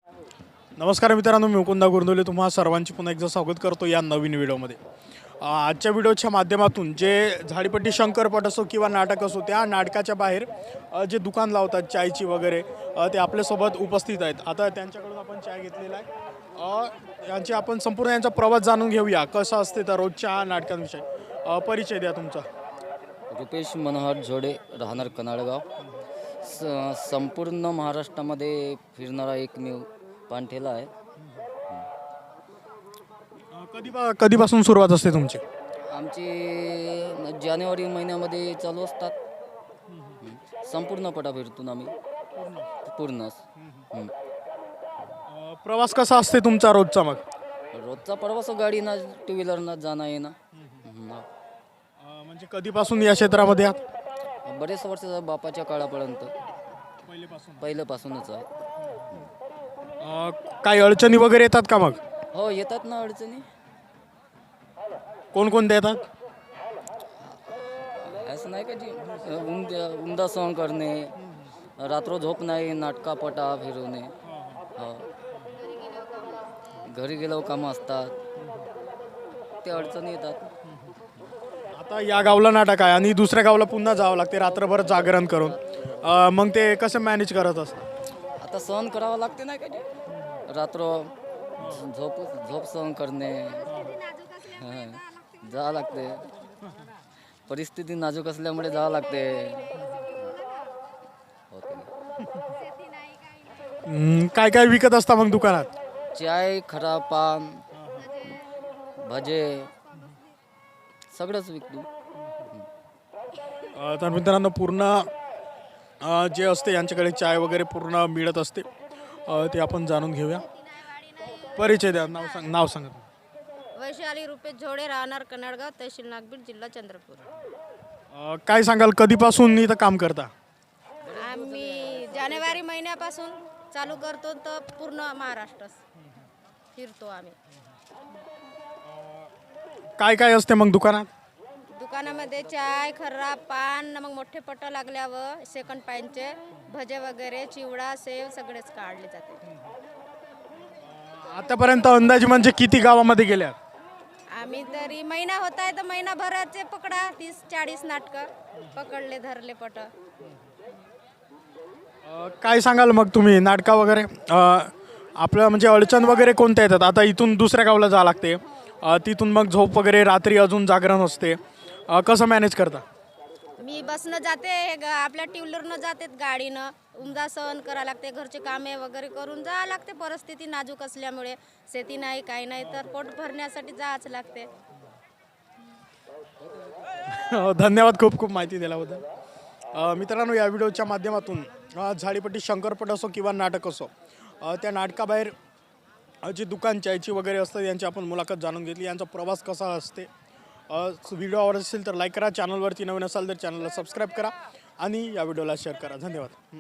नमस्कार मित्रांनो, मी मुकुंदा गुरदोले तुम्हा सर्वांचे पुन्हा एकदा स्वागत करतो या नवीन व्हिडिओमध्ये। आजच्या व्हिडिओच्या माध्यमातून जे झाडीपट्टी शंकरपट असो किंवा नाटक असो, त्या नाटकाच्या बाहेर जे दुकान लावतात चायची वगैरे, ते आपल्यासोबत उपस्थित आहेत। आता त्यांच्याकडून आपण चाय घेतलेला आहे। यांची आपण संपूर्ण यांचा प्रवास जाणून घेऊया, कसं असते तर रोजच्या नाटकांविषयी। परिचय द्या तुमचा। रुपेश मनोहर झोडे, राहणार कनाळगाव। संपूर्ण महाराष्ट्रामध्ये फिरणारा एकमेव पानठेला आहे। कधीपासून सुरुवात असते तुमची? आमची जानेवारी महिन्यामध्ये चालू असतात। संपूर्ण पटा फिरतून आम्ही पूर्णच। प्रवास कसा असते तुमचा रोजचा? मग रोजचा प्रवास गाडीनं टू व्हीलरनं जाणं येणं। म्हणजे कधीपासून या क्षेत्रामध्ये आहात? बरेच वर्ष बापाच्या काळापर्यंत पहिल्यापासूनच आहे। काही अडचणी वगैरे येतात का? मग हो, येतात ना अडचणी। कोणकोणत्या येतात? असं नाही का, जी उमदा सहन करणे, रात्र झोप नाही, नाटकापटा फिरवणे। हो, घरी गेल्यावर कामं असतात, ते अडचणी येतात। आता या गावला नाटक आहे आणि दुसऱ्या गावला पुन्हा जावं लागते रात्रभर जागरण करून, मग ते कसं मॅनेज करत असतात? आता सहन करावं लागते नाही का, जी रात्र झोप सहन करणे। जावं लागते, परिस्थिती नाजूक असल्यामुळे जावं लागते। काय काय विकत असता मग दुकानात? चाय, खरा पान, भजे, सगळंच विकतो। तर मित्रांनो, पूर्ण जे असते यांच्याकडे चाय वगैरे पूर्ण मिळत असते, ते आपण जाणून घेऊया। परिचय द्या, नाव सांगा। वैशाली रुपेश झोडे, राहणार कनाळगाव, तहसील नागबीड, जिल्हा चंद्रपूर। काय सांगाल, कधीपासून इथं काम करता? आम्ही जानेवारी महिन्यापासून चालू करतो, तर पूर्ण महाराष्ट्र फिरतो आम्ही। काय काय असते मग दुकानात? दुकानामध्ये चाय, खर्रा पान, मग मोठे पट लागल्यावर सेकंड पानचे भजे वगैरे, चिवडा, सेव सगळेच काढले जाते। आतापर्यंत अंदाजे म्हणजे किती गावामध्ये गेल्या? आम्ही तरी महिना होत आहे, तर महिनाभराचे पकडा 30-40 नाटकं पकडले, धरले पट। काय सांगाल मग तुम्ही नाटका वगैरे? आपलं म्हणजे अडचण वगैरे कोणत्या येतात? आता इथून दुसऱ्या गावाला जावं लागते, तिथून मग झोप वगैरे, रात्री अजून जागरण असते, कसं मॅनेज करता? मी बसनं जाते, आपल्या टू व्हीलरनं जाते, गाडीनं उमदा सहन करावं लागते, घरचे कामे वगैरे करून जावं लागते। परिस्थिती नाजूक असल्यामुळे शेती नाही, काही नाही, तर पोट भरण्यासाठी जावंच लागते। धन्यवाद, खूप खूप माहिती दिल्याबद्दल। मित्रांनो, या व्हिडिओच्या माध्यमातून झाडीपट्टी शंकरपट असो किंवा नाटक असो, त्या नाटकाबाहेर जी दुकान चायची वगैरे असतात यांची आपण मुलाखत जाणून घेतली। यांचा प्रवास कसा असते। व्हिडिओ आवडत असेल तर लाईक करा, चॅनलवरती नवीन असाल तर चॅनलला सबस्क्राईब करा आणि या व्हिडिओला शेअर करा। धन्यवाद।